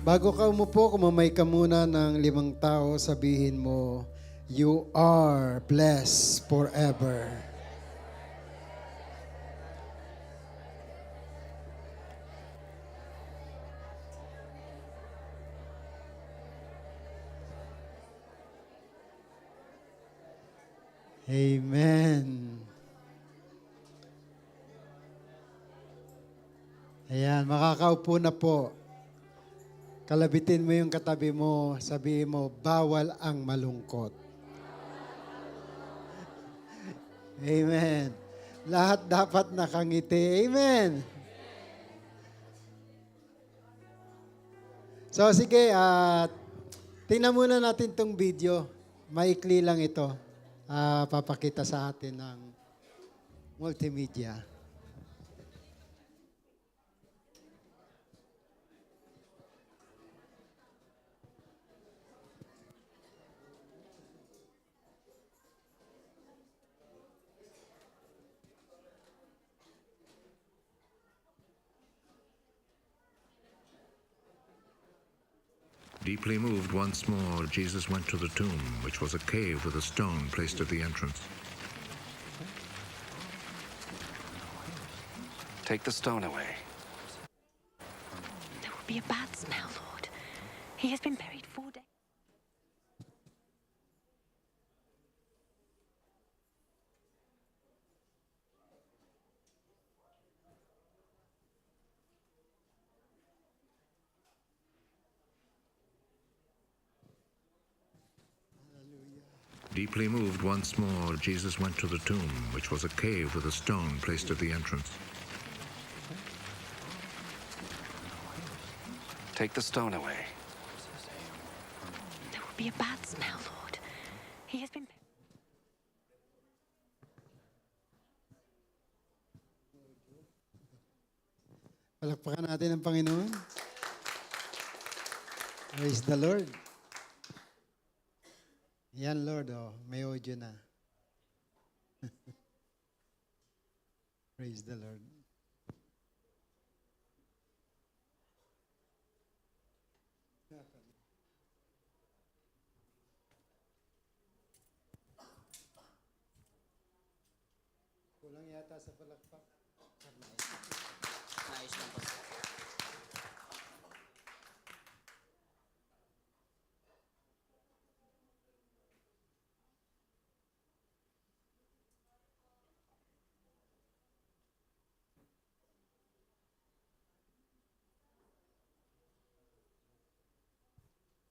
Bago ka umupo, kumamay ka muna ng 5 tao, sabihin mo, you are blessed forever. Amen. Ayan, makakaupo na po. Kalabitin mo yung katabi mo, sabihin mo, bawal ang malungkot. Amen. Lahat dapat nakangiti. Amen. So sige, tingnan muna natin tong video. Maikli lang ito. Papakita sa atin ng multimedia. Deeply moved once more, Jesus went to the tomb, which was a cave with a stone placed at the entrance. Take the stone away. There will be a bad smell, Lord. He has been buried 4 days. Deeply moved once more, Jesus went to the tomb, which was a cave with a stone placed at the entrance. Take the stone away. There will be a bad smell, Lord. He has been... Palakpakan natin ang Panginoon. Praise the Lord. Yan, Lord, may audio na. Praise the Lord. Kulang yata sa palakpak. Ayos lang po.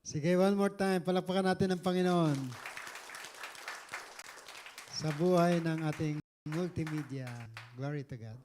Sige, one more time. Palakpakan natin ang Panginoon. Sa buhay ng ating multimedia. Glory to God.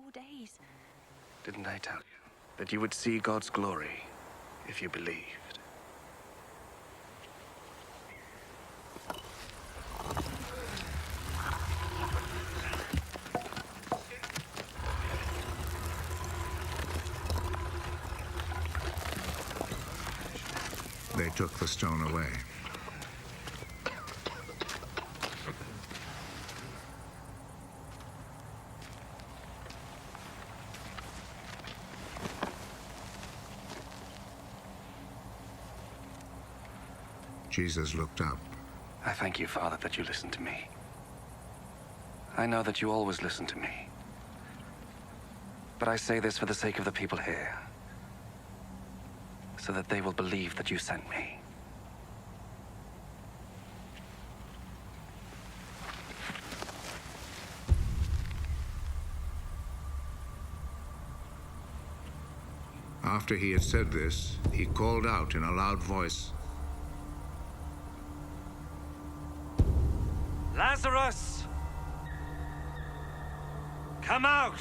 Days. Didn't I tell you that you would see God's glory if you believed? They took the stone away. Jesus looked up. I thank you, Father, that you listen to me. I know that you always listen to me. But I say this for the sake of the people here, so that they will believe that you sent me. After he had said this, he called out in a loud voice, Lazarus! Come out!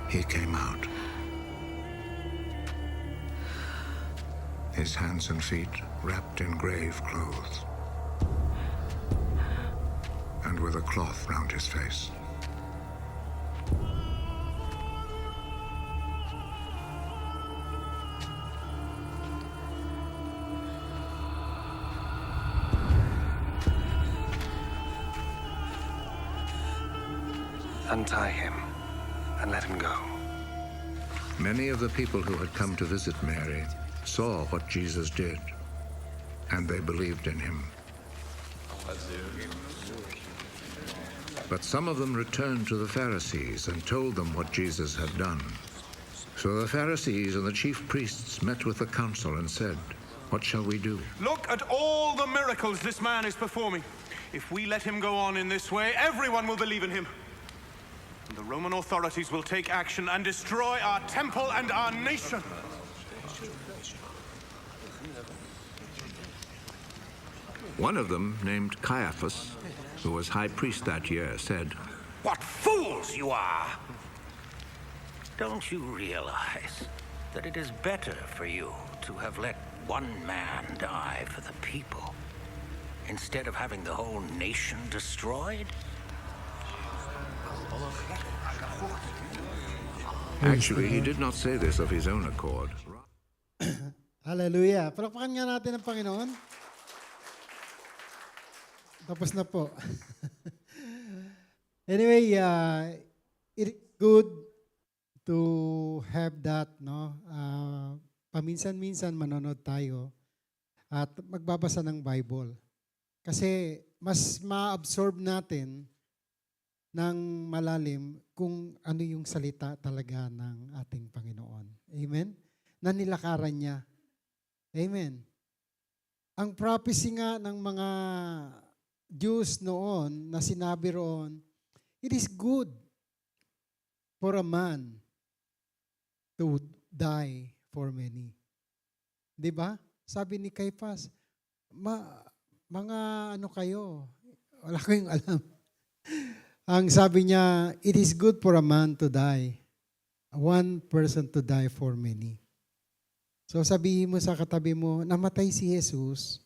He came out. His hands and feet wrapped in grave clothes, and with a cloth round his face. Untie him and let him go. Many of the people who had come to visit Mary saw what Jesus did, and they believed in him. But some of them returned to the Pharisees and told them what Jesus had done. So the Pharisees and the chief priests met with the council and said, "What shall we do?" Look at all the miracles this man is performing. If we let him go on in this way, everyone will believe in him. And the Roman authorities will take action and destroy our temple and our nation. One of them, named Caiaphas, who was high priest that year, said, What fools you are! Don't you realize that it is better for you to have let one man die for the people instead of having the whole nation destroyed? Actually, he did not say this of his own accord. Hallelujah. Palakpakan nga natin ang Panginoon. Tapos na po. Anyway, it's good to have that, no? Paminsan-minsan manonood tayo at magbabasa ng Bible. Kasi mas ma-absorb natin ng malalim kung ano yung salita talaga ng ating Panginoon. Amen? Na nilakaran niya. Amen. Ang prophecy nga ng mga Jews noon na sinabi roon, it is good for a man to die for many. Di ba? Sabi ni Caiaphas, mga ano kayo, wala ko yung alam. Ang sabi niya, it is good for a man to die. One person to die for many. So sabihin mo sa katabi mo, namatay si Jesus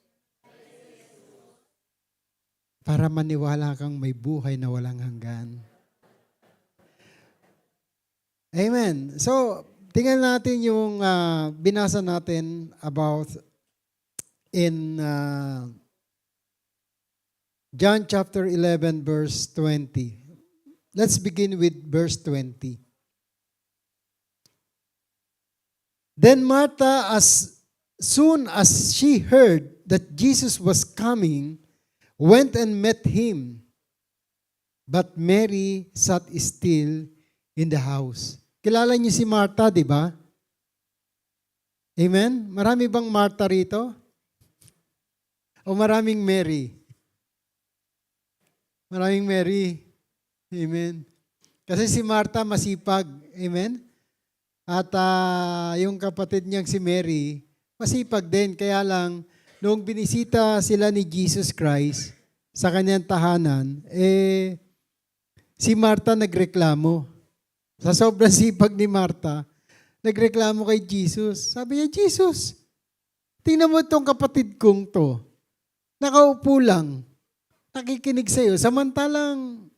para maniwala kang may buhay na walang hanggan. Amen. So, tingnan natin yung binasa natin about in John chapter 11 verse 20. Let's begin with verse 20. Then Martha, as soon as she heard that Jesus was coming, went and met him. But Mary sat still in the house. Kilala niyo si Martha, di ba? Amen? Marami bang Martha rito? O maraming Mary? Maraming Mary. Amen. Kasi si Martha masipag. Amen? At yung kapatid niyang si Mary, masipag din. Kaya lang, noong binisita sila ni Jesus Christ sa kanyang tahanan, si Martha nagreklamo. Sa sobrang sipag ni Martha, nagreklamo kay Jesus. Sabi niya, Jesus, tingnan mo itong kapatid kong to. Nakaupo lang. Nakikinig sa'yo. Samantalang,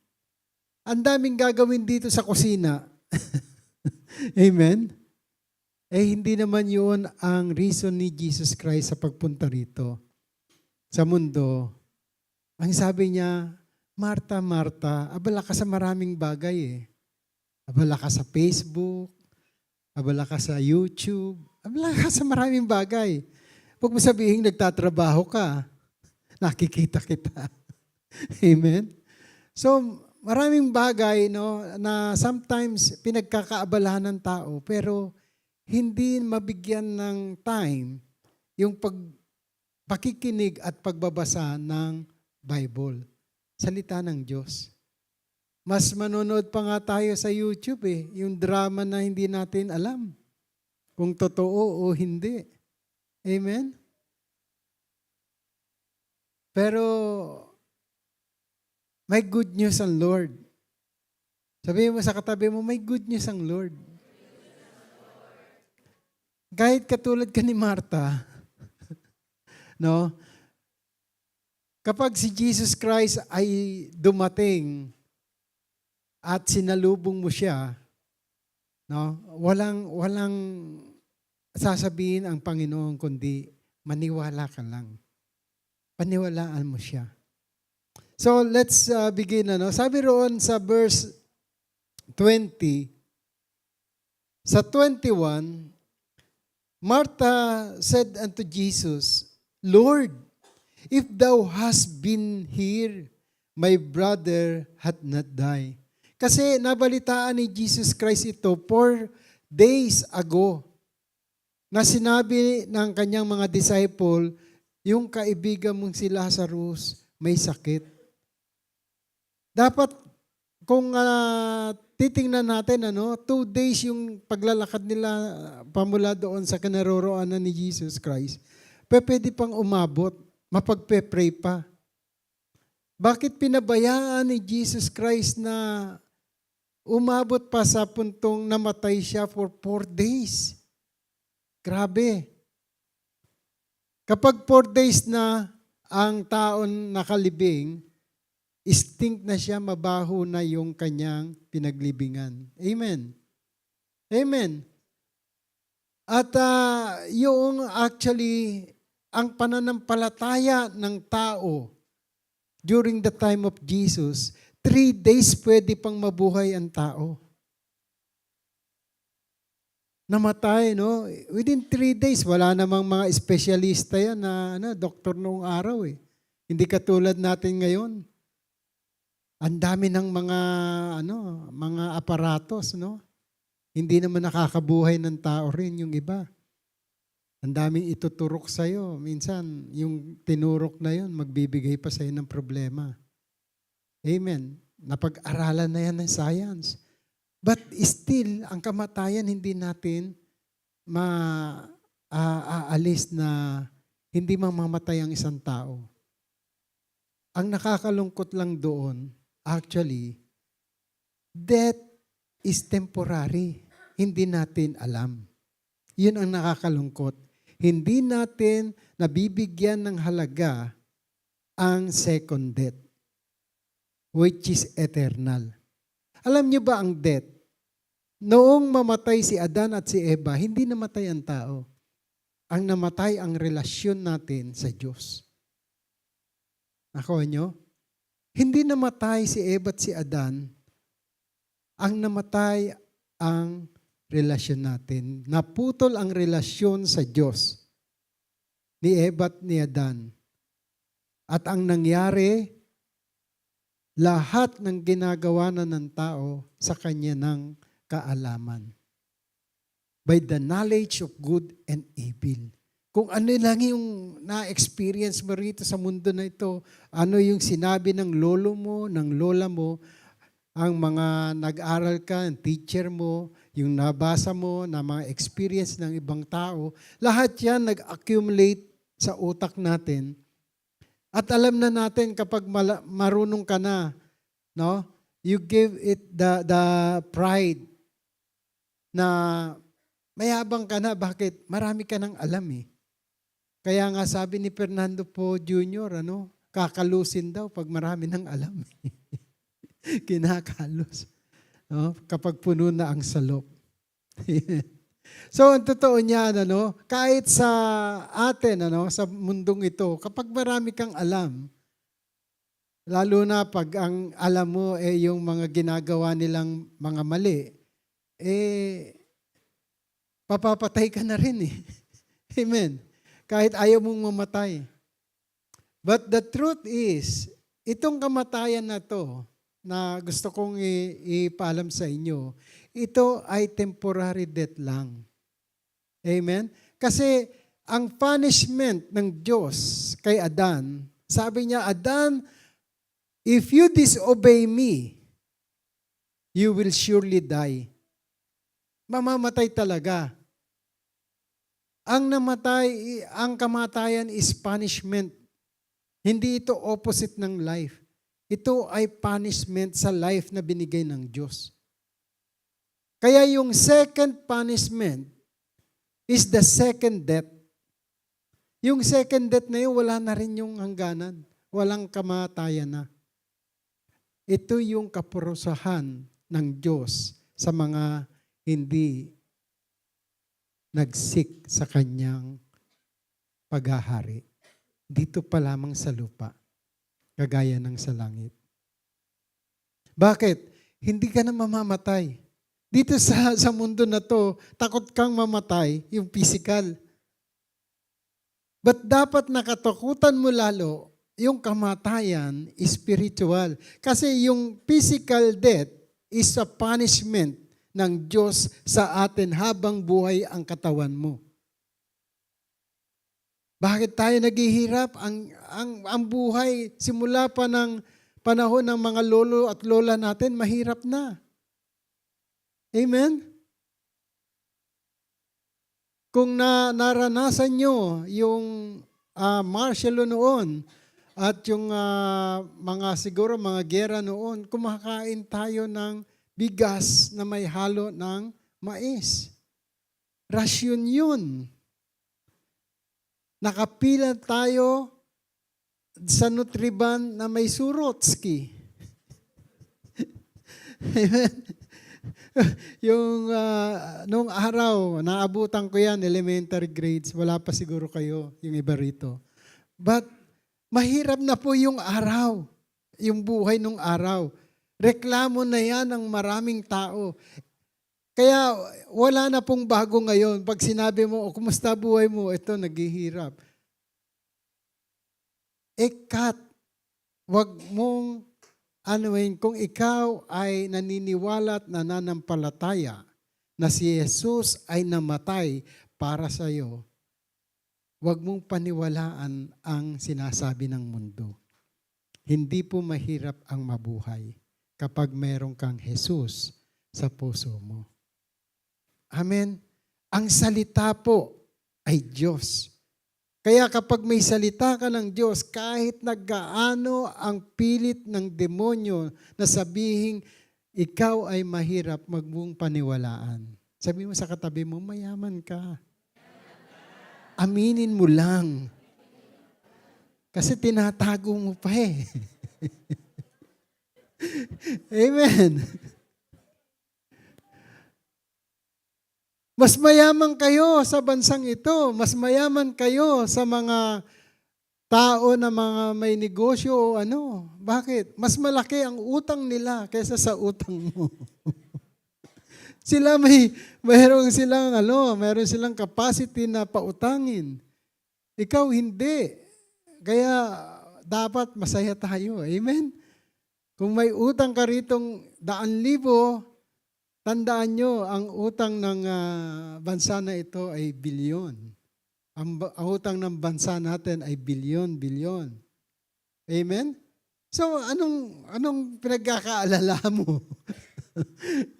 ang daming gagawin dito sa kusina. Amen? Hindi naman yun ang reason ni Jesus Christ sa pagpunta rito sa mundo. Ang sabi niya, Marta, Marta, abala ka sa maraming bagay eh. Abala ka sa Facebook, abala ka sa YouTube, abala ka sa maraming bagay. Huwag mo sabihin nagtatrabaho ka, nakikita kita. Amen? So, maraming bagay no, na sometimes pinagkakaabalahan ng tao, pero hindi mabigyan ng time yung pakikinig at pagbabasa ng Bible. Salita ng Diyos. Mas manonood pa nga tayo sa YouTube yung drama na hindi natin alam kung totoo o hindi. Amen? Pero may good news ang Lord. Sabihin mo sa katabi mo, may good news ang Lord. Kahit katulad ka ni Marta, no? Kapag si Jesus Christ ay dumating at sinalubong mo siya, no? Walang sasabihin ang Panginoon kundi maniwala ka lang. Paniwalaan mo siya. So let's begin. Sabi roon sa verse 20, sa 21, Martha said unto Jesus, Lord, if thou hast been here, my brother had not died. Kasi nabalitaan ni Jesus Christ ito 4 days ago na sinabi ng kanyang mga disciple, yung kaibigan mong si Lazarus may sakit. Dapat kung titingnan natin, 2 days yung paglalakad nila pamula doon sa kinaroroonan ni Jesus Christ, pwede pang umabot, mapagpe-pray pa. Bakit pinabayaan ni Jesus Christ na umabot pa sa puntong namatay siya for 4 days? Grabe. Kapag 4 days na ang taon nakalibing, stink na siya, mabaho na yung kanyang pinaglibingan. Amen. Amen. At yung actually, ang pananampalataya ng tao during the time of Jesus, 3 days pwede pang mabuhay ang tao. Namatay, no? Within 3 days, wala namang mga espesyalista yan na doktor noong araw eh. Hindi katulad natin ngayon. Ang dami ng mga aparatos, no? Hindi naman nakakabuhay ng tao rin yung iba. Ang daming ituturok sa'yo. Minsan, yung tinurok na yun, magbibigay pa sa'yo ng problema. Amen. Napag-aralan na yan ng science. But still, ang kamatayan hindi natin maaalis na hindi mamamatay ang isang tao. Ang nakakalungkot lang doon, actually, death is temporary. Hindi natin alam. Yun ang nakakalungkot. Hindi natin nabibigyan ng halaga ang second death, which is eternal. Alam niyo ba ang death? Noong mamatay si Adan at si Eva, hindi namatay ang tao. Ang namatay ang relasyon natin sa Diyos. Nakuha niyo? Hindi namatay si Eva at si Adan. Ang namatay ang relasyon natin. Naputol ang relasyon sa Diyos ni Eva at ni Adan. At ang nangyari, lahat ng ginagawa na ng tao sa kanya ng kaalaman. By the knowledge of good and evil. Kung ano lang yung na-experience mo rito sa mundo na ito, ano yung sinabi ng lolo mo, ng lola mo, ang mga nag-aral ka, ang teacher mo, yung nabasa mo na mga experience ng ibang tao, lahat yan nag-accumulate sa utak natin. At alam na natin kapag marunong ka na, no? You give it the pride na Mayabang ka na. Bakit? Marami ka nang alam eh. Kaya nga sabi ni Fernando Po Jr., kakalusin daw pag marami nang alam. Kinakalos. No? Kapag puno na ang salop. So, ang totoo niyan, kahit sa atin, sa mundong ito, kapag marami kang alam, lalo na pag ang alam mo yung mga ginagawa nilang mga mali, papapatay ka na rin eh. Amen. Kahit ayaw mong mamatay. But the truth is, itong kamatayan na to, na gusto kong ipaalam sa inyo, ito ay temporary death lang. Amen? Kasi ang punishment ng Diyos kay Adan, sabi niya, Adan, if you disobey me, you will surely die. Mamamatay talaga. Ang kamatayan is punishment. Hindi ito opposite ng life. Ito ay punishment sa life na binigay ng Diyos. Kaya yung second punishment is the second death. Yung second death na yun, wala na rin yung hangganan. Walang kamatayan na. Ito yung kaparusahan ng Diyos sa mga hindi nagsik sa kanyang paghahari. Dito pa lamang sa lupa, kagaya ng sa langit. Bakit? Hindi ka na mamamatay. Dito sa mundo na to, takot kang mamatay, yung physical. But dapat nakatakutan mo lalo yung kamatayan spiritual. Kasi yung physical death is a punishment ng Diyos sa atin habang buhay ang katawan mo. Bakit tayo naghihirap? Ang buhay, simula pa ng panahon ng mga lolo at lola natin, mahirap na. Amen? Kung naranasan nyo yung martial law noon at yung siguro mga gera noon, kumakain tayo ng bigas na may halo ng mais. Rasyon yun. Nakapila tayo sa Nutriban na may surotski. Amen? Yung nung araw, naabutan ko yan, elementary grades, wala pa siguro kayo, yung iba rito. But mahirap na po yung araw, yung buhay nung araw. Reklamo na yan ng maraming tao. Kaya wala na pong bago ngayon. Pag sinabi mo, kumusta buhay mo? Ito, naghihirap. Kat, wag mong kung ikaw ay naniniwala at nananampalataya na si Jesus ay namatay para sa iyo, wag mong paniwalaan ang sinasabi ng mundo. Hindi po mahirap ang mabuhay kapag meron kang Jesus sa puso mo. Amen. Ang salita po ay Diyos. Kaya kapag may salita ka ng Diyos, kahit naggaano ang pilit ng demonyo na sabihing ikaw ay mahirap, wag mong paniwalaan. Sabi mo sa katabi mo, mayaman ka. Aminin mo lang. Kasi tinatago mo pa eh. Amen. Mas mayaman kayo sa bansang ito. Mas mayaman kayo sa mga tao na mga may negosyo o ano. Bakit? Mas malaki ang utang nila kaysa sa utang mo. Sila mayroon silang capacity na pautangin. Ikaw hindi. Kaya dapat masaya tayo. Amen? Kung may utang ka ritong 100,000, tandaan nyo, ang utang ng bansa na ito ay bilyon. Ang utang ng bansa natin ay bilyon. Amen? So, anong pinagkakaalala mo?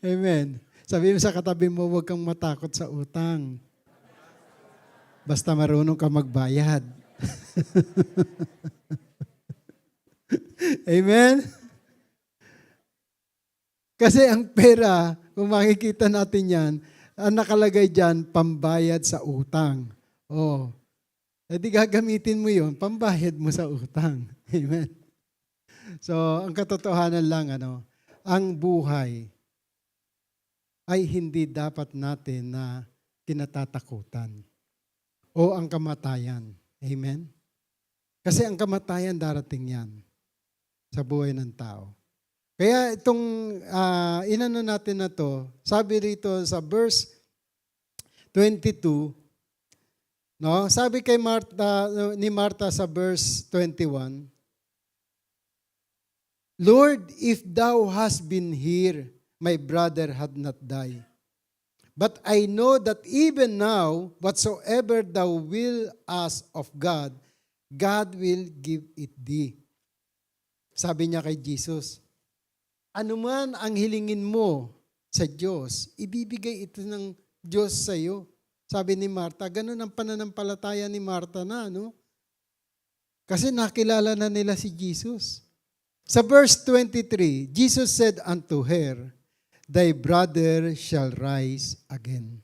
Amen. Sabi mo sa katabi mo, huwag kang matakot sa utang. Basta marunong ka magbayad. Amen? Kasi ang pera, kung makikita natin yan, ang nakalagay dyan, pambayad sa utang. Oh, edi gagamitin mo yon, pambayad mo sa utang. Amen. So, ang katotohanan lang, ang buhay ay hindi dapat natin na kinatatakutan o ang kamatayan. Amen? Kasi ang kamatayan darating yan sa buhay ng tao. Kaya itong inano natin na to, sabi rito sa verse 22, no? Sabi kay ni Martha sa verse 21, Lord, if thou hast been here, my brother had not died. But I know that even now, whatsoever thou wilt ask of God, God will give it thee. Sabi niya kay Jesus, anuman ang hilingin mo sa Diyos, ibibigay ito ng Diyos sa iyo. Sabi ni Martha, ganun ang pananampalataya ni Martha na, no? Kasi nakilala na nila si Jesus. Sa verse 23, Jesus said unto her, thy brother shall rise again.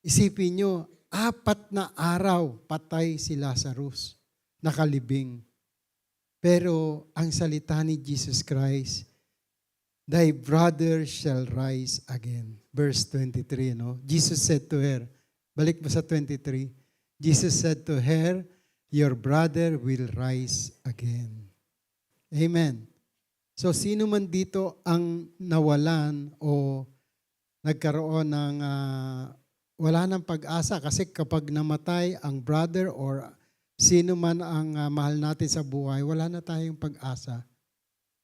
Isipin nyo, 4 na araw patay si Lazarus, nakalibing. Pero ang salita ni Jesus Christ, thy brother shall rise again. Verse 23, no? Jesus said to her, balik mo sa 23, Jesus said to her, your brother will rise again. Amen. So, sino man dito ang nawalan o nagkaroon ng wala ng pag-asa? Kasi kapag namatay ang brother or sino man ang mahal natin sa buhay, wala na tayong pag-asa.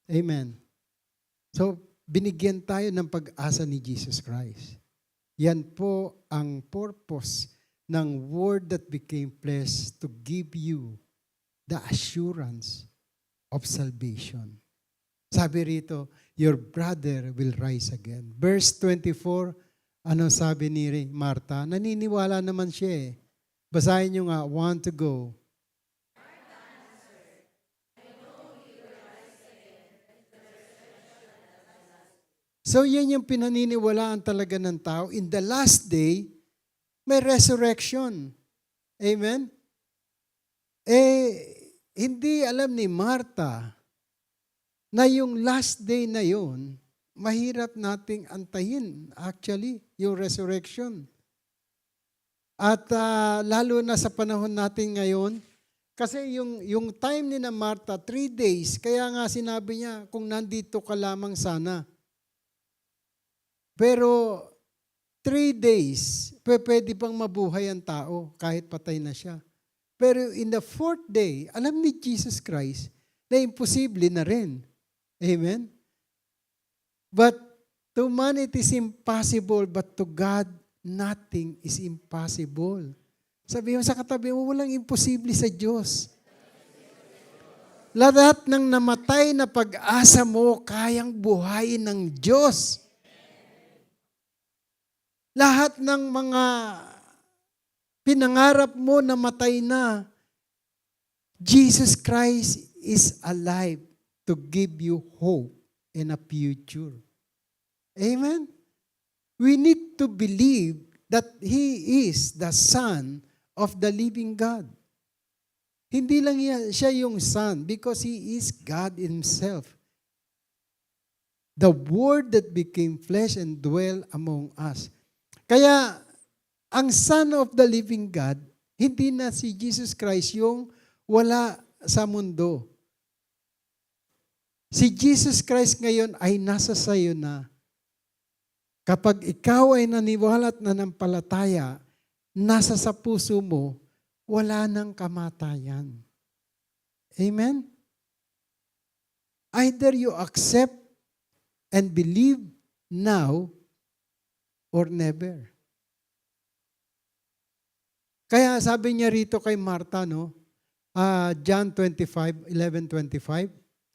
Amen. So, binigyan tayo ng pag-asa ni Jesus Christ. Yan po ang purpose ng Word that became flesh to give you the assurance of salvation. Sabi rito, your brother will rise again. Verse 24, ano sabi ni Martha? Naniniwala naman siya eh. Basahin nyo nga, want to go. So yan yung pinaniniwalaan talaga ng tao. In the last day, may resurrection. Amen? Hindi alam ni Martha na yung last day na yun, mahirap nating antayin actually, yung resurrection. At lalo na sa panahon natin ngayon, kasi yung time ni na Martha, 3 days, kaya nga sinabi niya, kung nandito ka lamang sana. Pero 3 days, pwede pang mabuhay ang tao kahit patay na siya. Pero in the 4th day, alam ni Jesus Christ na imposible na rin. Amen? But to man it is impossible, but to God nothing is impossible. Sabi mo sa katabi mo, walang imposible sa Diyos. Lahat ng namatay na pag-asa mo, kayang buhayin ng Diyos. Lahat ng mga pinangarap mo na matay na, Jesus Christ is alive to give you hope and a future. Amen? We need to believe that He is the Son of the living God. Hindi lang siya yung Son because He is God Himself. The Word that became flesh and dwelt among us. Kaya, ang Son of the living God, hindi na si Jesus Christ yung wala sa mundo. Si Jesus Christ ngayon ay nasa sayo na. Kapag ikaw ay naniwala at nanampalataya, nasa sa puso mo, wala nang kamatayan. Amen? Either you accept and believe now or never. Kaya sabi niya rito kay Martha, no? John 11:25.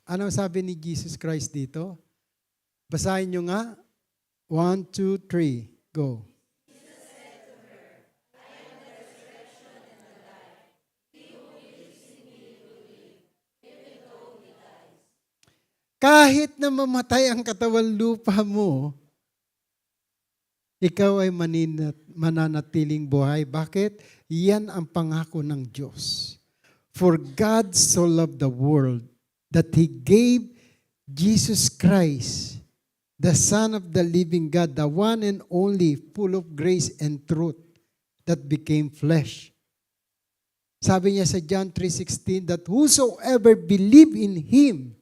Ano sabi ni Jesus Christ dito? Basahin niyo nga. 1, 2, 3. Go. Kahit na mamatay ang katawan lupa mo, ikaw ay mananatiling buhay. Bakit? Yan ang pangako ng Diyos. For God so loved the world that He gave Jesus Christ, the Son of the living God, the one and only, full of grace and truth, that became flesh. Sabi niya sa John 3:16 that whosoever believe in Him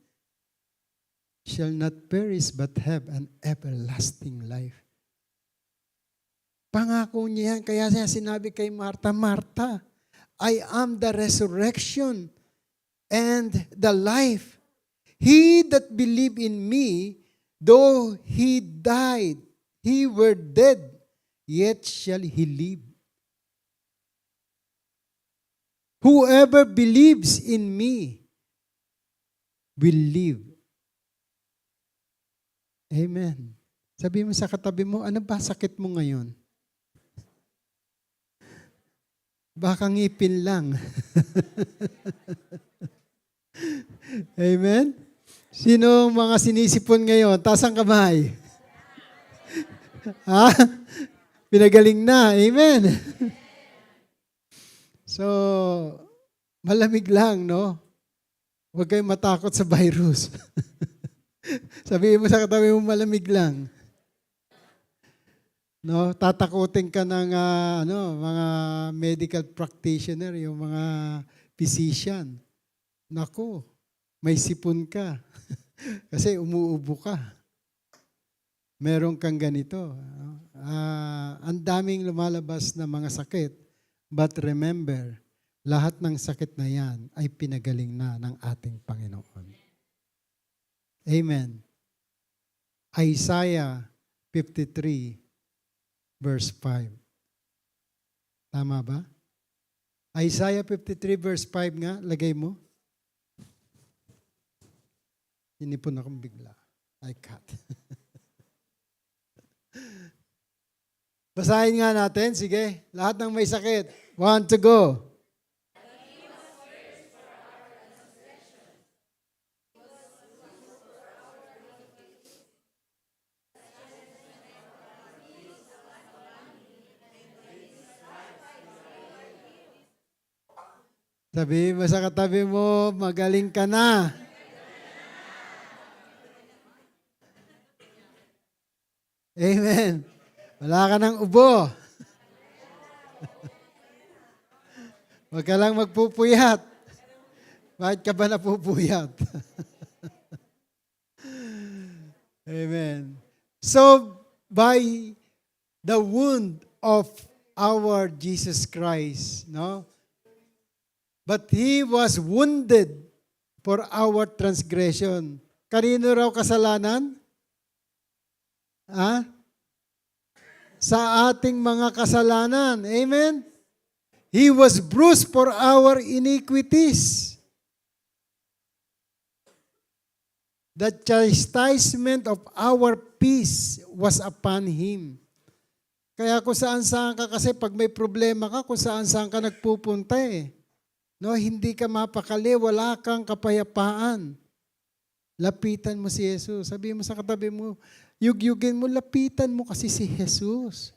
shall not perish but have an everlasting life. Pangako niya yan. Kaya siya sinabi kay Martha, Martha, I am the resurrection and the life. He that believe in me, though he died, he were dead, yet shall he live. Whoever believes in me will live. Amen. Sabi mo sa katabi mo, ano ba sakit mo ngayon? Baka ngipin lang. Amen? Sino ang mga sinisipon ngayon? Taas ang kamay. Ha? Pinagaling na. Amen? So, malamig lang, no? Huwag kayong matakot sa virus. Sabihin mo sa katabi mo, malamig lang. No, tatakutin ka ng mga medical practitioner, yung mga physician. Nako, may sipon ka. Kasi umuubo ka. Meron kang ganito. Ang daming lumalabas na mga sakit. But remember, lahat ng sakit na yan ay pinagaling na ng ating Panginoon. Amen. Isaiah 53 verse 5. Tama ba? Isaiah 53 verse 5 nga, lagay mo. Inipon akong bigla. I cut. Basahin nga natin, sige. Lahat ng may sakit. 1 to go. Sabi mo sa katabi mo, magaling ka na. Amen. Wala ka ng ubo. Huwag ka lang magpupuyat. Bakit ka ba napupuyat? Amen. So, by the wound of our Jesus Christ, no? But He was wounded for our transgression. Kanino raw kasalanan? Sa ating mga kasalanan. Amen? He was bruised for our iniquities. The chastisement of our peace was upon Him. Kaya kung saan-saan ka, kasi pag may problema ka, kung saan-saan ka nagpupunta eh. No, hindi ka mapakali, wala kang kapayapaan. Lapitan mo si Jesus. Sabi mo sa katabi mo, yugyugin mo, lapitan mo kasi si Jesus.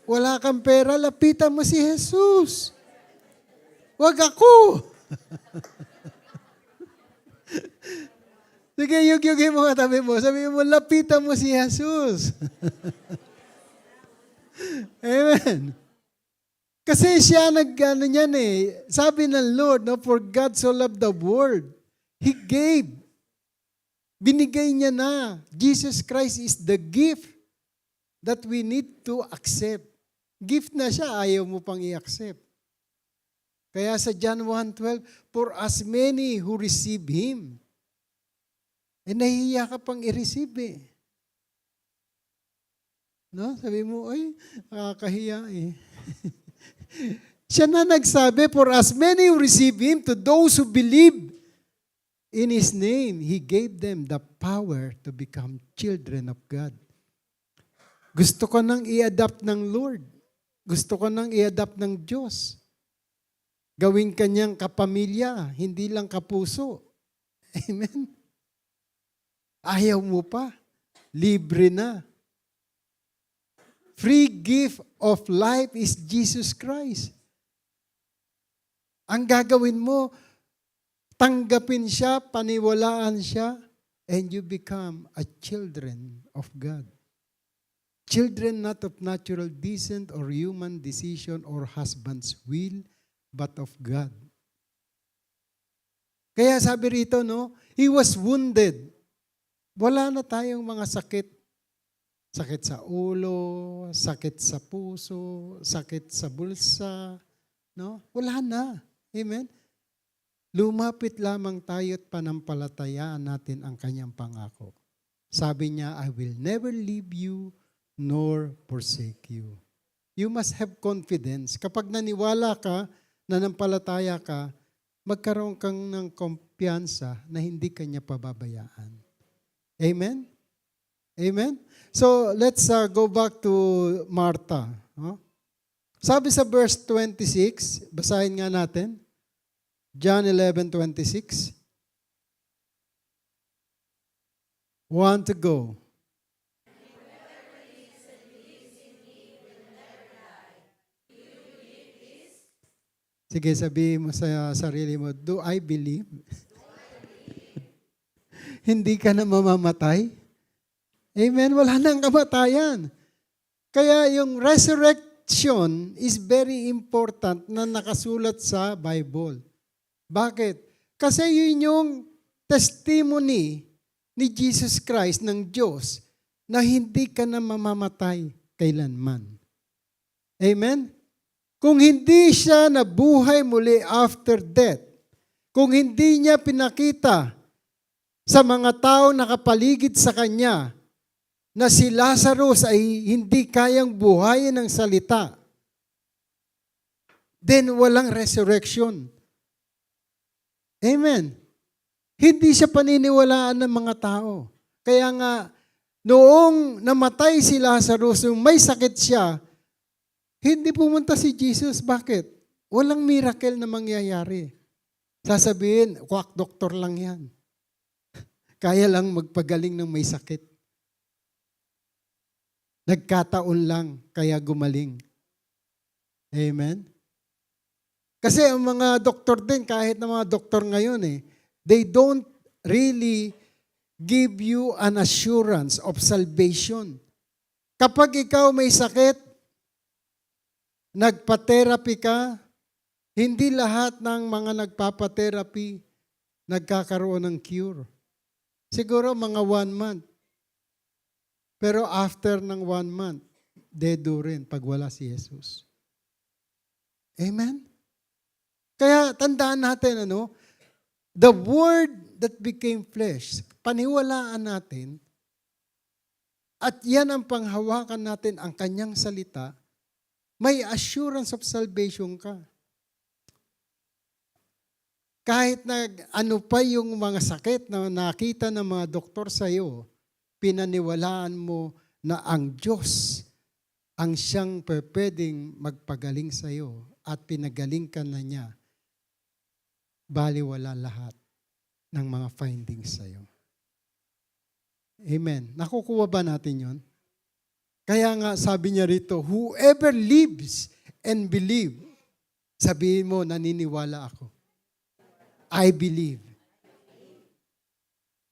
Wala kang pera, lapitan mo si Jesus. Wag ako. Sige, yugyugin mo katabi mo. Sabi mo, lapitan mo si Jesus. Amen. Kasi siya nag-ano niyan eh. Sabi ng Lord, no, for God so loved the world. He gave. Binigay niya na. Jesus Christ is the gift that we need to accept. Gift na siya, ayaw mo pang i-accept. Kaya sa John 1:12, for as many who receive Him, nahihiya ka pang i-receive eh. No? Sabi mo, ay, nakakahiya eh. Siya na nagsabi, for as many who receive Him, to those who believe in His name, He gave them the power to become children of God. Gusto ko nang i-adapt ng Lord. Gusto ko nang i-adapt ng Diyos. Gawing kanyang kapamilya, hindi lang kapuso. Amen? Ayaw mo pa. Libre na. free gift of life is Jesus Christ. Ang gagawin mo, tanggapin siya, paniwalaan siya, and you become a children of God. Children not of natural descent or human decision or husband's will, but of God. Kaya sabi rito, no, He was wounded. Wala na tayong mga sakit. Sakit sa ulo, sakit sa puso, sakit sa bulsa. No? Wala na. Amen? Lumapit lamang tayo at panampalatayaan natin ang kanyang pangako. Sabi niya, I will never leave you nor forsake you. You must have confidence. Kapag naniwala ka, nanampalataya ka, magkaroon kang ng kumpiyansa na hindi kanya pababayaan. Amen? Amen? So, let's go back to Martha. No? Sabi sa verse 26, basahin nga natin. John 11:26. Want to go. Sige, sabihin mo sa sarili mo, do I believe? Hindi ka na mamamatay? Amen? Wala nang kamatayan. Kaya yung resurrection is very important na nakasulat sa Bible. Bakit? Kasi yun yung testimony ni Jesus Christ ng Diyos na hindi ka na mamamatay kailanman. Amen? Kung hindi siya nabuhay muli after death, kung hindi niya pinakita sa mga tao nakapaligid sa kanya na si Lazarus ay hindi kayang buhayin ng salita, then walang resurrection. Amen. Hindi siya paniniwalaan ng mga tao. Kaya nga, noong namatay si Lazarus, yung may sakit siya, hindi pumunta si Jesus. Bakit? Walang miracle na mangyayari. Sasabihin, quack doctor lang yan. Kaya lang magpagaling ng may sakit. Nagkataon lang, kaya gumaling. Amen? Kasi ang mga doktor din, kahit na mga doktor ngayon they don't really give you an assurance of salvation. Kapag ikaw may sakit, nagpa-therapy ka, hindi lahat ng mga nagpapa-therapy nagkakaroon ng cure. Siguro mga 1 month. Pero after ng 1 month, dedo rin pag wala si Jesus. Amen? Kaya tandaan natin, the Word that became flesh, paniwalaan natin, at yan ang panghawakan natin, ang kanyang salita, may assurance of salvation ka. Kahit na ano pa yung mga sakit na nakita ng mga doktor sa iyo, pinaniwalaan mo na ang Diyos ang siyang pwedeng magpagaling sa iyo at pinagaling ka na niya, baliwala lahat ng mga findings sa iyo. Amen. Nakukuha ba natin yon? Kaya nga sabi niya rito, whoever lives and believe, sabihin mo, naniniwala ako. I believe.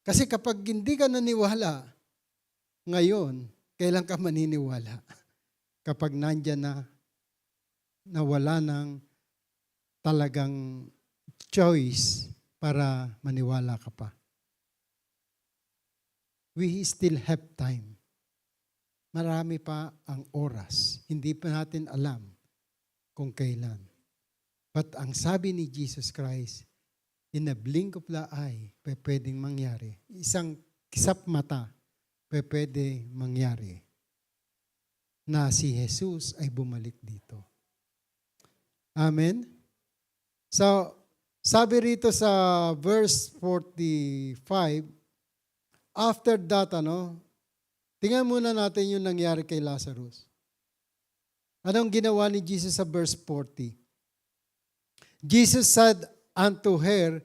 Kasi kapag hindi ka naniwala, ngayon, kailan ka maniniwala? Kapag nandyan na wala ng talagang choice para maniwala ka pa. We still have time. Marami pa ang oras. Hindi pa natin alam kung kailan. But ang sabi ni Jesus Christ, in a blink of the eye, pwedeng mangyari. Isang kisap mata, pwede mangyari na si Jesus ay bumalik dito. Amen? So, sabi rito sa verse 45, after that, tingnan muna natin yung nangyari kay Lazarus. Anong ginawa ni Jesus sa verse 40? Jesus said unto her,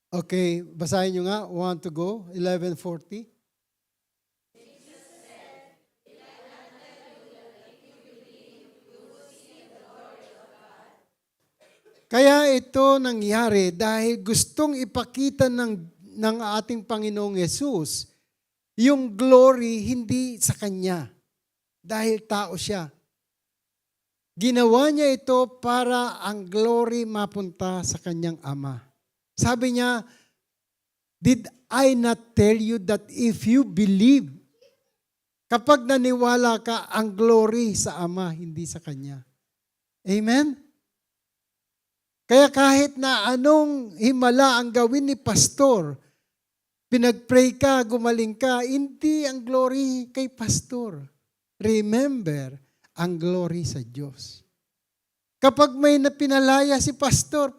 okay, basahin nyo nga, want to go, 11:40. Jesus said Kaya ito nangyari dahil gustong ipakita ng ating Panginoong Yesus yung glory hindi sa Kanya. Dahil tao siya. Ginawa niya ito para ang glory mapunta sa Kanyang Ama. Sabi niya, did I not tell you that if you believe, kapag naniwala ka, ang glory sa Ama, hindi sa Kanya. Amen? Kaya kahit na anong himala ang gawin ni pastor, pinag-pray ka, gumaling ka, hindi ang glory kay pastor. Remember, ang glory sa Diyos. Kapag may napinalaya si pastor,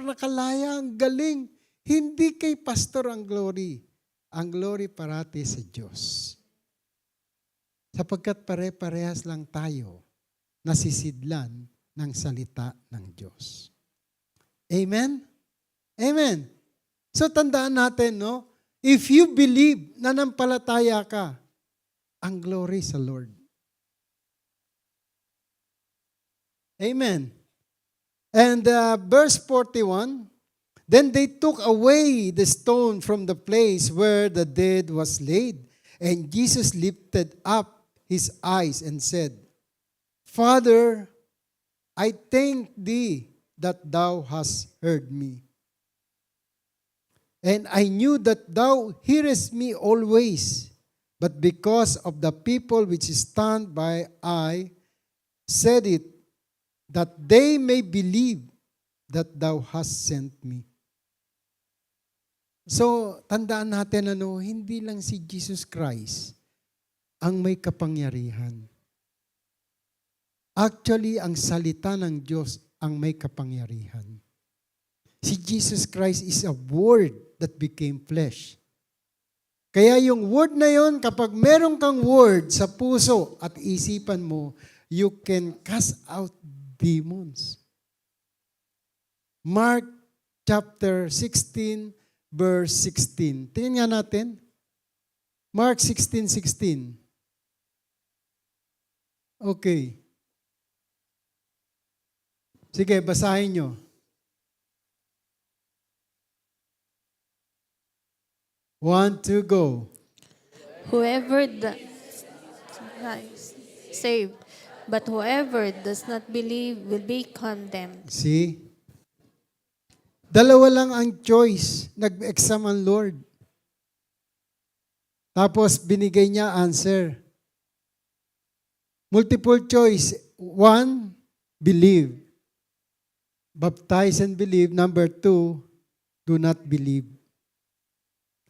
nakalaya, ang galing. Hindi kay pastor ang glory. Ang glory parati sa Diyos. Sapagkat pare-parehas lang tayo nasisidlan ng salita ng Diyos. Amen? Amen. So tandaan natin, no? If you believe, nanampalataya ka, ang glory sa Lord. Amen. And verse 41, then they took away the stone from the place where the dead was laid, and Jesus lifted up his eyes and said, Father, I thank thee that thou hast heard me. And I knew that thou hearest me always, but because of the people which stand by, I said it, that they may believe that thou hast sent me. So, tandaan natin, hindi lang si Jesus Christ ang may kapangyarihan. Actually, ang salita ng Diyos ang may kapangyarihan. Si Jesus Christ is a word that became flesh. Kaya yung word na yon, kapag meron kang word sa puso at isipan mo, you can cast out demons. Mark chapter 16, verse 16. Tingnan nga natin. Mark 16:16. Okay. Sige, basahin nyo. One, two, go. Whoever saved, but whoever does not believe will be condemned. See? Dalawa lang ang choice. Nag-exam ang Lord. Tapos binigay niya answer. Multiple choice. One, believe. Baptize and believe. Number two, do not believe.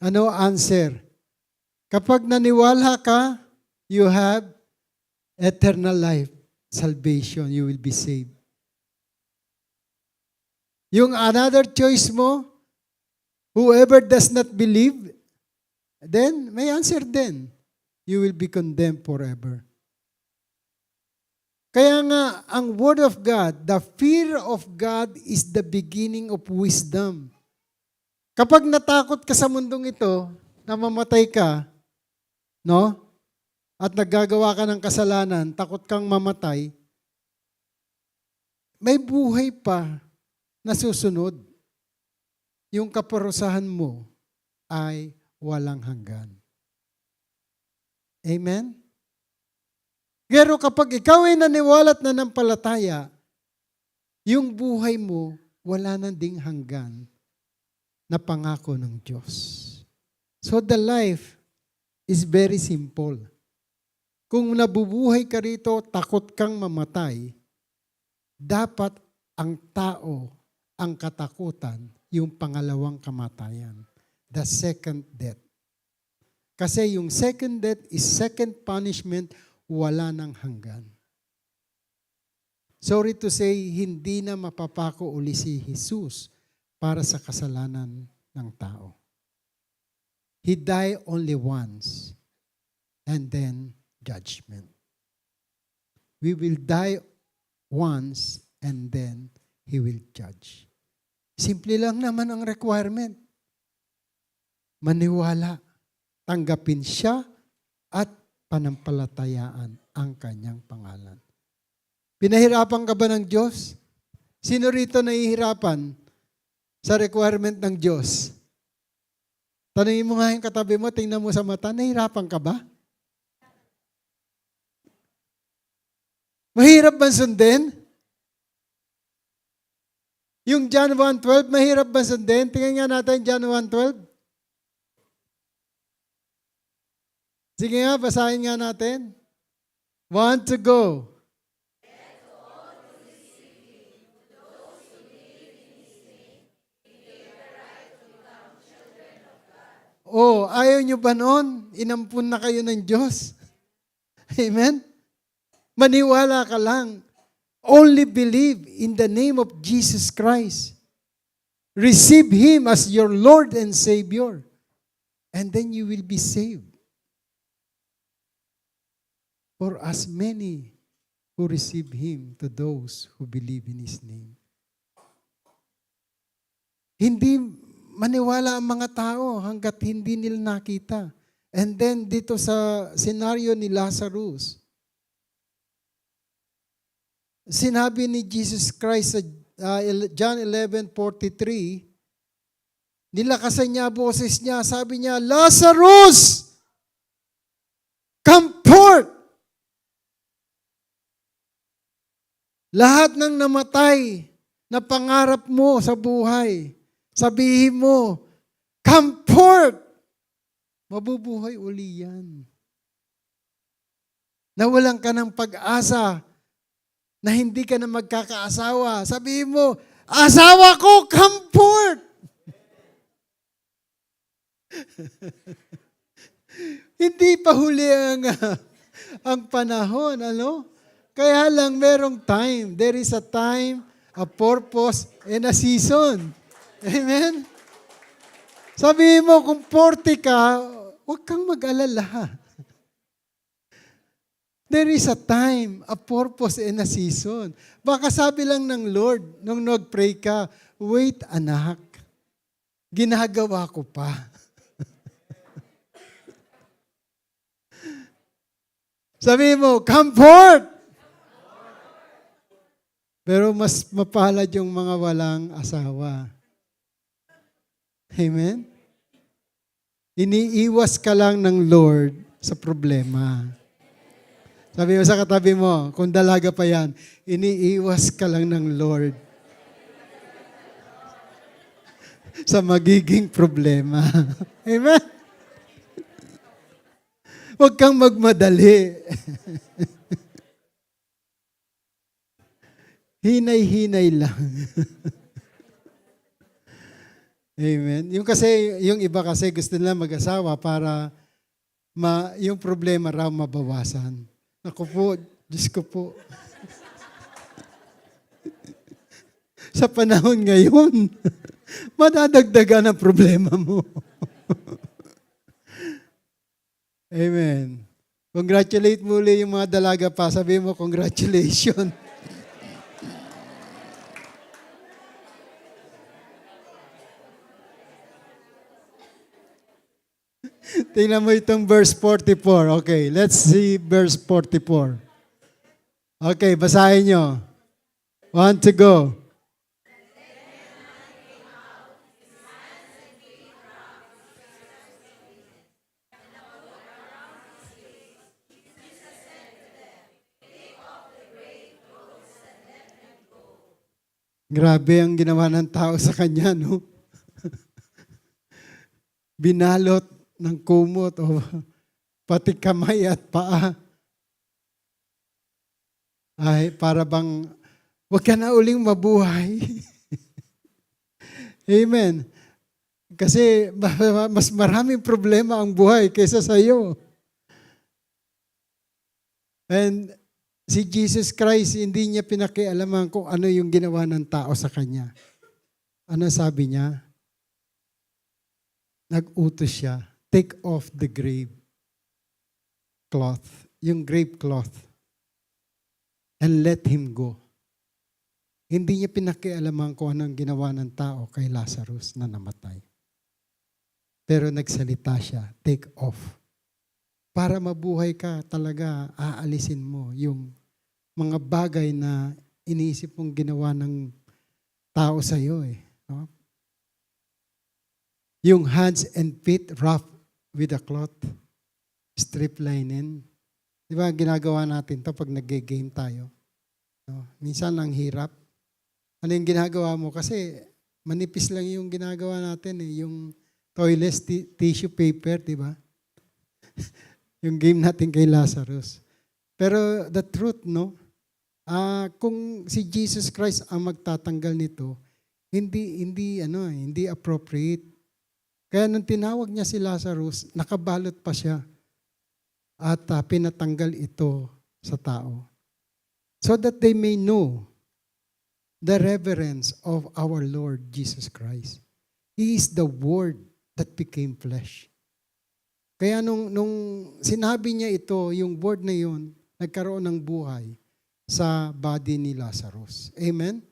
Ano answer? Kapag naniwala ka, you have eternal life, salvation, you will be saved. Yung another choice mo, whoever does not believe, then may answer then. You will be condemned forever. Kaya nga, ang Word of God, the fear of God is the beginning of wisdom. Kapag natakot ka sa mundong ito, namamatay ka, no? At naggagawa ka ng kasalanan, takot kang mamatay, may buhay pa na susunod. Yung kaparusahan mo ay walang hanggan. Amen? Pero kapag ikaw ay naniwala at nanampalataya, yung buhay mo wala nang ding hanggan na pangako ng Diyos. So the life is very simple. Kung nabubuhay ka rito, takot kang mamatay, dapat ang tao, ang katakutan, yung pangalawang kamatayan, the second death. Kasi yung second death is second punishment, wala nang hanggan. Sorry to say, hindi na mapapako uli si Jesus para sa kasalanan ng tao. He died only once and then judgment. We will die once and then He will judge. Simple lang naman ang requirement. Maniwala, tanggapin siya at panampalatayaan ang kanyang pangalan. Pinahirapan ka ba ng Diyos? Sino rito nahihirapan sa requirement ng Diyos? Tanungin mo nga yung katabi mo, tingnan mo sa mata, nahihirapan ka ba? Mahirap ba sundin? Yung John 1:12, mahirap ba sundin? Tingnan nga natin John 1:12. Sige nga, basahin nga natin. 1 to go. Oh, ayaw nyo ba noon? Inampun na kayo ng Diyos. Amen? Maniwala ka lang. Only believe in the name of Jesus Christ. Receive Him as your Lord and Savior. And then you will be saved. For as many who receive Him, to those who believe in His name. Hindi maniwala ang mga tao hanggat hindi nila nakita. And then dito sa senaryo ni Lazarus, sinabi ni Jesus Christ sa John 11:43, nilakasan niya boses niya, sabi niya, Lazarus, come forth! Lahat ng namatay na pangarap mo sa buhay, sabihin mo, come forth! Mabubuhay uli yan. Nawalan ka ng pag-asa na hindi ka na magkakaasawa. Sabihin mo, asawa ko, come forth! Hindi pa huli ang panahon, ano? Kaya lang merong time. There is a time, a purpose, and a season. Amen? Sabihin mo, kung 40 ka, huwag kang mag-alala. There is a time, a purpose, and a season. Baka sabi lang ng Lord, nung nag-pray ka, wait anak, ginagawa ko pa. Sabi mo, come forth! Pero mas mapalad yung mga walang asawa. Amen? Iniiwas ka lang ng Lord sa problema. Sabi mo sa katabi mo, kung dalaga pa yan, iniiwas ka lang ng Lord sa magiging problema. Amen? Huwag kang magmadali. Hinay-hinay lang. Amen. Yung iba kasi gusto nila mag-asawa para yung problema raw mabawasan. Ako po, Diyos ko po. Sa panahon ngayon, madadagdagan ang problema mo. Amen. Congratulate muli yung mga dalaga pa. Sabi mo, congratulations. Tingnan mo itong verse 44. Okay, let's see verse 44. Okay, basahin nyo. 1 to go. Grabe ang ginawa ng tao sa kanya, no? Binalot ng kumot o pati kamay at paa. Ay, para bang, wag ka na uling mabuhay. Amen. Kasi mas maraming problema ang buhay kaysa sa iyo. And si Jesus Christ, hindi niya pinakialaman kung ano yung ginawa ng tao sa kanya. Ano sabi niya? Nag-utos siya, take off the grave cloth, yung grave cloth, and let him go. Hindi niya pinakialaman kung anong ginawa ng tao kay Lazarus na namatay. Pero nagsalita siya, take off. Para mabuhay ka talaga, aalisin mo yung mga bagay na iniisip mong ginawa ng tao sa iyo eh. No? Yung hands and feet wrapped with a cloth, strip linen. Di ba ginagawa natin to pag nag-game tayo? No? Minsan ang hirap. Ano yung ginagawa mo? Kasi manipis lang yung ginagawa natin eh. Yung toilet tissue paper, di ba? Yung game natin kay Lazarus. Pero the truth, no? Kung si Jesus Christ ang magtatanggal nito, hindi appropriate. Kaya nung tinawag niya si Lazarus, nakabalot pa siya. At pinatanggal ito sa tao. So that they may know the reverence of our Lord Jesus Christ. He is the Word that became flesh. Kaya nung sinabi niya ito, yung Word na yun, nagkaroon ng buhay sa body ni Lazarus. Amen?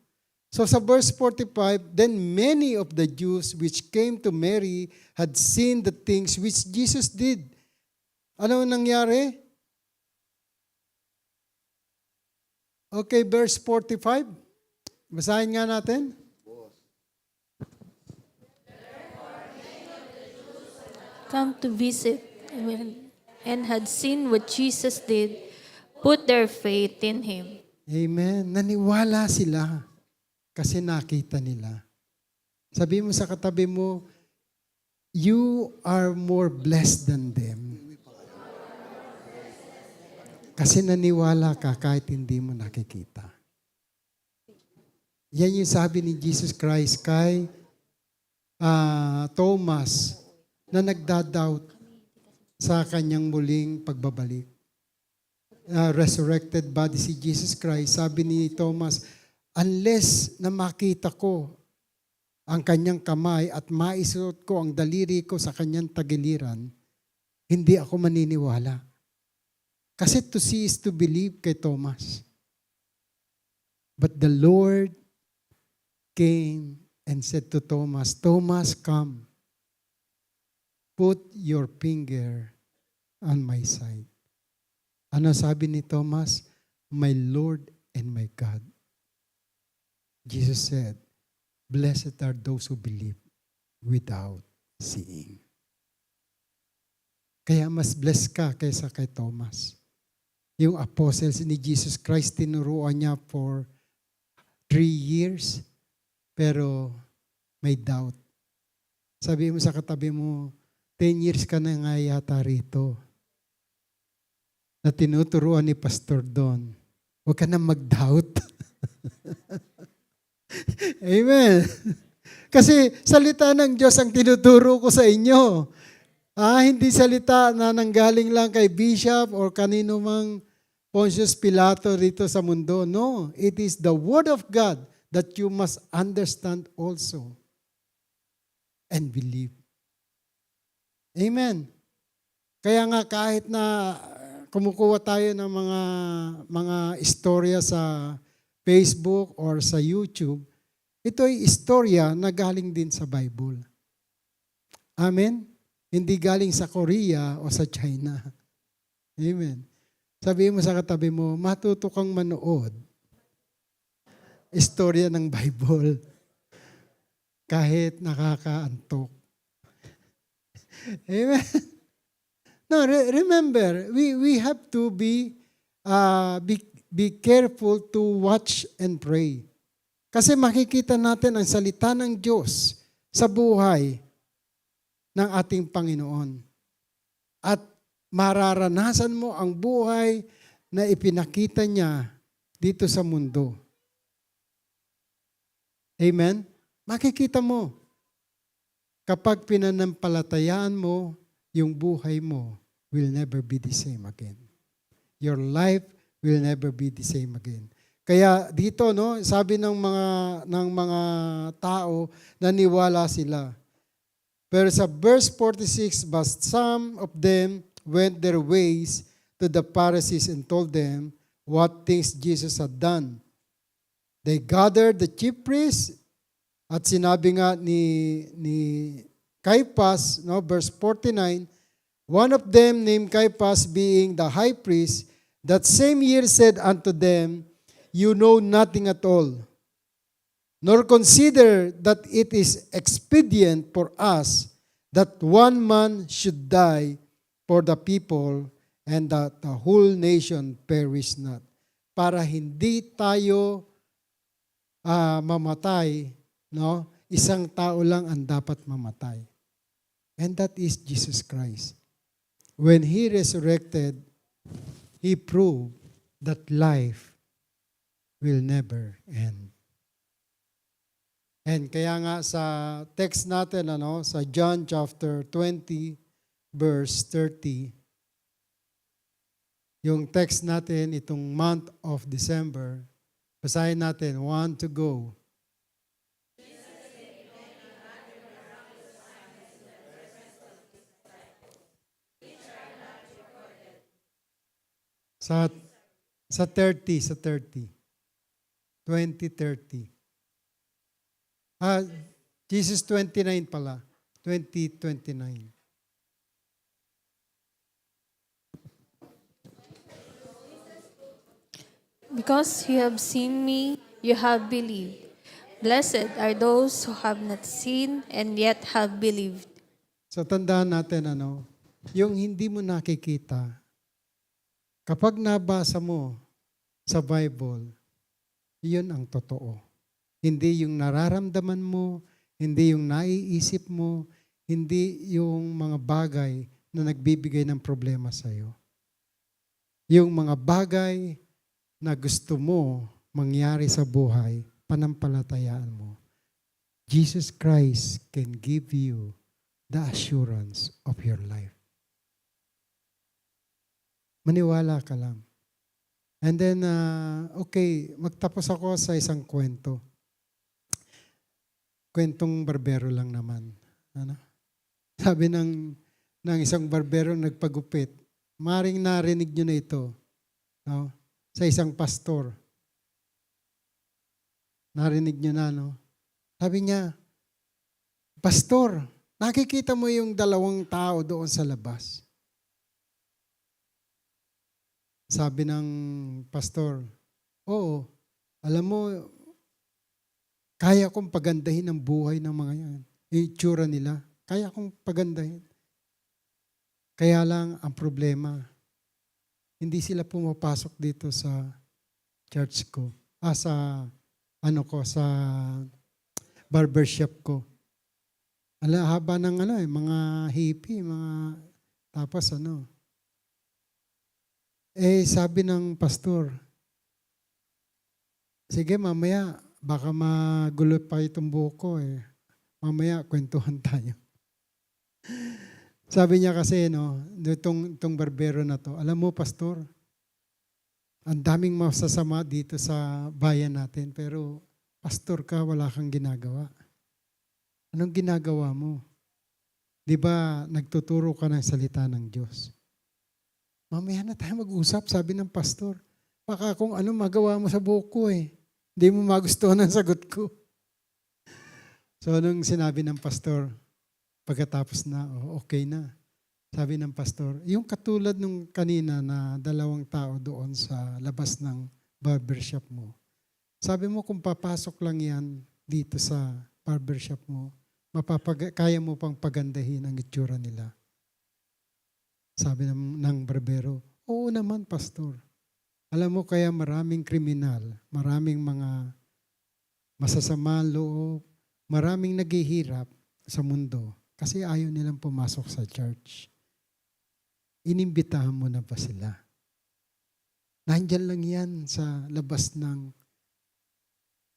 So sa verse 45, then many of the Jews which came to Mary had seen the things which Jesus did. Ano nangyari? Okay, verse 45. Basahin nga natin. Come to visit and had seen what Jesus did, put their faith in Him. Amen. Naniwala sila kasi nakita nila. Sabi mo sa katabi mo, you are more blessed than them. Kasi naniwala ka kahit hindi mo nakikita. Yan yung sabi ni Jesus Christ kay Thomas na nagdadoubt sa kanyang muling pagbabalik. Resurrected body si Jesus Christ, sabi ni Thomas, unless na makita ko ang kanyang kamay at maisuot ko ang daliri ko sa kanyang tagiliran, hindi ako maniniwala. Kasi to see is to believe kay Thomas. But the Lord came and said to Thomas, Thomas, come. Put your finger on my side. Ano sabi ni Thomas? My Lord and my God. Jesus said, blessed are those who believe without seeing. Kaya mas blessed ka kaysa kay Thomas. Yung apostles ni Jesus Christ, tinuruan niya for 3 years, pero may doubt. Sabi mo sa katabi mo, 10 years ka na nga yata rito na tinuturuan ni Pastor Don. Huwag ka na mag-doubt. Amen. Kasi salita ng Diyos ang tinuturo ko sa inyo. Hindi salita na nanggaling lang kay Bishop or kanino mang Pontius Pilato dito sa mundo. No, it is the Word of God that you must understand also and believe. Amen. Kaya nga kahit na kumukuha tayo ng mga istorya sa Facebook or sa YouTube, ito ay istorya na galing din sa Bible. Amen? Hindi galing sa Korea o sa China. Amen. Sabihin mo sa katabi mo, matuto kang manood. Istorya ng Bible. Kahit nakakaantok. Amen. No, remember, we have to be careful to watch and pray. Kasi makikita natin ang salita ng Diyos sa buhay ng ating Panginoon. At mararanasan mo ang buhay na ipinakita niya dito sa mundo. Amen? Makikita mo. Kapag pinanampalatayaan mo, yung buhay mo will never be the same again. Your life will never be the same again. Kaya dito, no, sabi ng mga tao, naniwala sila. Pero sa verse 46, but some of them went their ways to the Pharisees and told them what things Jesus had done. They gathered the chief priests at sinabi nga ni Caiaphas, no, verse 49, one of them named Caiaphas being the high priest, that same year said unto them, you know nothing at all, nor consider that it is expedient for us that one man should die for the people and that the whole nation perish not. Para hindi tayo mamatay, no? Isang tao lang ang dapat mamatay. And that is Jesus Christ. When He resurrected, He proved that life will never end. And kaya nga sa text natin, sa John chapter 20, verse 30, yung text natin itong month of December, basahin natin, 1 to go. Sa 30. 2030. Jesus 29 pala. 2029. Because you have seen me, you have believed. Blessed are those who have not seen and yet have believed. So tandaan natin, yung hindi mo nakikita, kapag nabasa mo sa Bible, yun ang totoo. Hindi yung nararamdaman mo, hindi yung naiisip mo, hindi yung mga bagay na nagbibigay ng problema sa iyo. Yung mga bagay na gusto mo mangyari sa buhay, panampalatayaan mo. Jesus Christ can give you the assurance of your life. Maniwala ka lang. And then, magtapos ako sa isang kwento. Kwentong barbero lang naman. Sabi ng isang barbero nagpagupit, maring narinig nyo na ito, sa isang pastor. Narinig nyo na, Sabi niya, Pastor, nakikita mo yung dalawang tao doon sa labas. Sabi ng pastor, oo, alam mo, kaya kong pagandahin ang buhay ng mga yan. Yung itsura nila, kaya kong pagandahin. Kaya lang ang problema, hindi sila pumapasok dito sa church ko. Sa barbershop ko. Haba ng mga hippie, tapos sabi ng pastor, sige mamaya, baka magulo pa itong buhok ko Mamaya, kwentuhan tayo. Sabi niya kasi, itong barbero na to, alam mo, pastor, ang daming masasama dito sa bayan natin, pero pastor ka, wala kang ginagawa. Anong ginagawa mo? Di ba nagtuturo ka ng salita ng Diyos? Mamaya na tayo mag-usap, sabi ng pastor. Baka kung ano magawa mo sa buhok ko Hindi mo magustuhan ang sagot ko. So nung sinabi ng pastor, pagkatapos na, okay na. Sabi ng pastor, yung katulad nung kanina na dalawang tao doon sa labas ng barbershop mo. Sabi mo kung papasok lang yan dito sa barbershop mo, kaya mo pang pagandahin ang itsura nila. Sabi ng barbero, oo naman, pastor. Alam mo kaya maraming kriminal, maraming mga masasama loob, maraming naghihirap sa mundo kasi ayaw nilang pumasok sa church. Inimbitahan mo na ba sila? Nandyan lang yan sa labas ng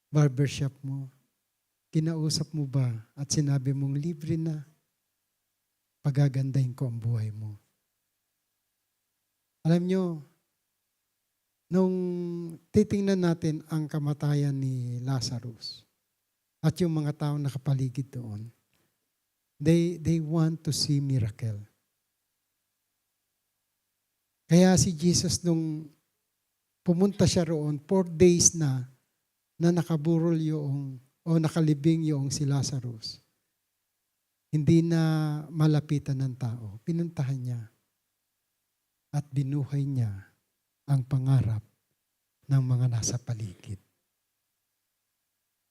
barbershop mo. Kinausap mo ba at sinabi mong libre na pagagandahin ko ang buhay mo? Alam nyo, nung titingnan natin ang kamatayan ni Lazarus at yung mga tao nakapaligid doon, they want to see miracle. Kaya si Jesus nung pumunta siya roon, 4 days na nakaburol nakalibing yung si Lazarus. Hindi na malapitan ng tao. Pinuntahan niya at binuhay niya ang pangarap ng mga nasa paligid.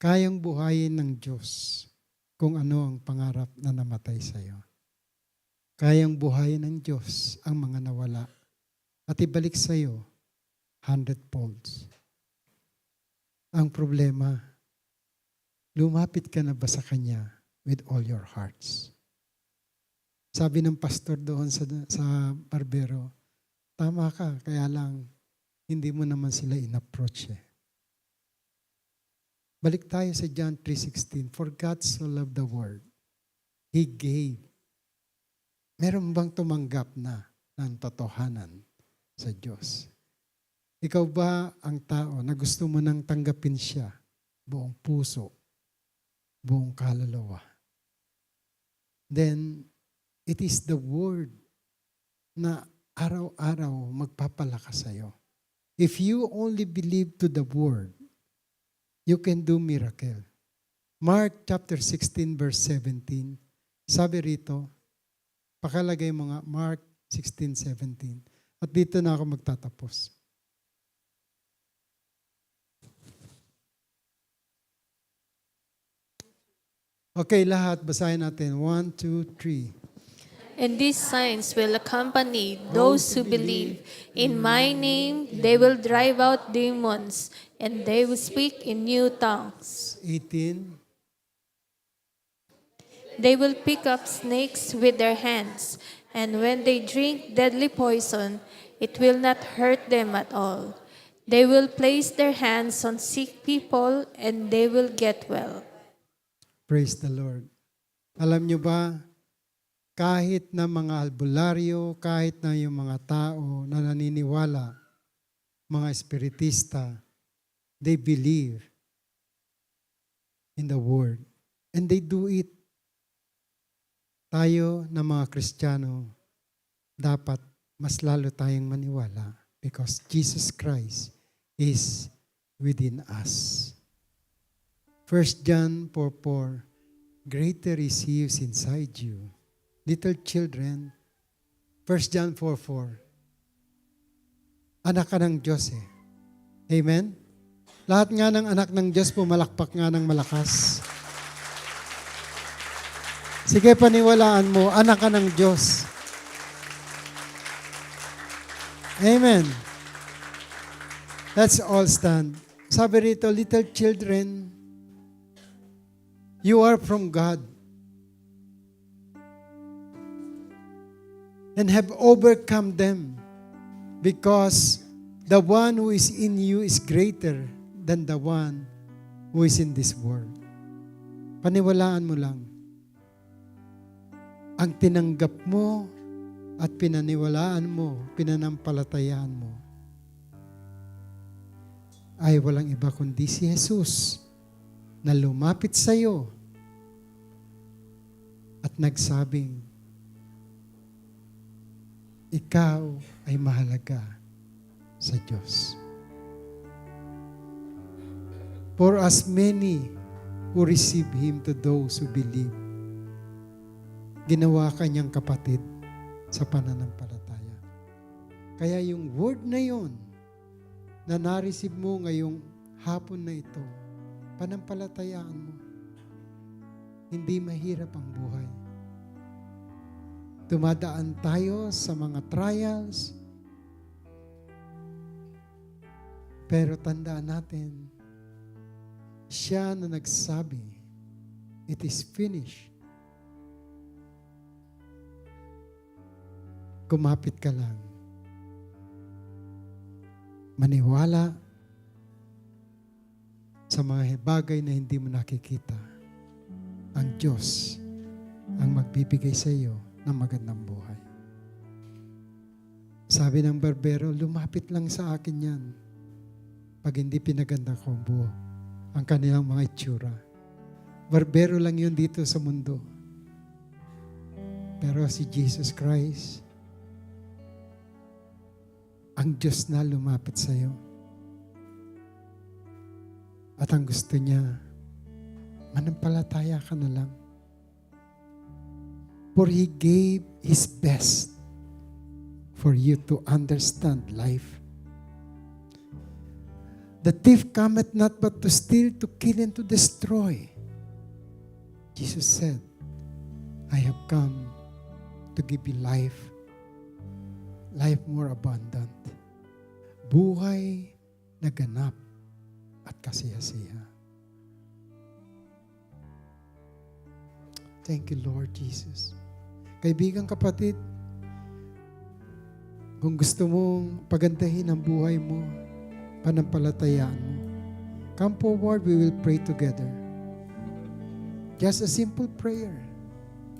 kayang buhayin ng Diyos kung ano ang pangarap na namatay sa iyo. Kayang buhayin ng Diyos ang mga nawala at ibalik sa iyo 100-folds. Ang problema, lumapit ka na ba sa Kanya with all your hearts? Sabi ng pastor doon sa barbero, tama ka, kaya lang hindi mo naman sila in-approach eh. Balik tayo sa John 3:16. For God so loved the world, He gave. Meron bang tumanggap na ng totohanan sa Diyos? Ikaw ba ang tao na gusto mo nang tanggapin siya buong puso, buong kaluluwa? Then, it is the Word na araw-araw magpapalakas sa iyo. If you only believe to the Word, you can do miracle. Mark chapter 16 verse 17. Sabi rito, pakalagay mo nga, Mark 16:17. At dito na ako magtatapos. Okay, lahat, basahin natin. 1, 2, 3. And these signs will accompany those who believe. In my name, they will drive out demons, and they will speak in new tongues. 18. They will pick up snakes with their hands, and when they drink deadly poison, it will not hurt them at all. They will place their hands on sick people, and they will get well. Praise the Lord. Alam nyo ba, kahit na mga albularyo, kahit na yung mga tao na naniniwala, mga espiritista, they believe in the Word. And they do it. Tayo na mga Kristiyano, dapat mas lalo tayong maniwala because Jesus Christ is within us. 1 John 4:4, greater is He who is inside you. Little children, 1 John 4:4, anak ka ng Diyos eh. Amen? Lahat nga ng anak ng Diyos, pumalakpak nga ng malakas. Sige, paniwalaan mo, anak ka ng Diyos. Amen. Let's all stand. Sabi rito, little children, you are from God and have overcome them because the one who is in you is greater than the one who is in this world. Paniwalaan mo lang. Ang tinanggap mo at pinaniwalaan mo, pinanampalatayaan mo, ay walang iba kundi si Jesus na lumapit sa iyo at nagsabing, ikaw ay mahalaga sa Diyos. For as many who receive Him, to those who believe, ginawa kanyang kapatid sa pananampalataya. Kaya yung word na yon na na-receive mo ngayong hapon na ito, panampalatayaan mo. Hindi mahirap ang buhay. Dumadaan tayo sa mga trials, pero tandaan natin, siya na nagsabi, it is finished. Kumapit ka lang. Maniwala sa mga bagay na hindi mo nakikita. Ang Diyos ang magbibigay sa iyo ng magandang buhay. Sabi ng barbero, lumapit lang sa akin yan pag hindi pinaganda ko ang buo, ang kanilang mga itsura. Barbero lang yun dito sa mundo. Pero si Jesus Christ, ang Diyos na lumapit sa iyo. At ang gusto niya, manampalataya ka na lang. For He gave His best for you to understand life. The thief cometh not but to steal, to kill, and to destroy. Jesus said, I have come to give you life, life more abundant. Buhay na ganap at kasiyasiya. Thank you, Lord Jesus. Kaibigan, kapatid, kung gusto mong pagandahin ang buhay mo, panampalatayaan mo, come forward, we will pray together. Just a simple prayer.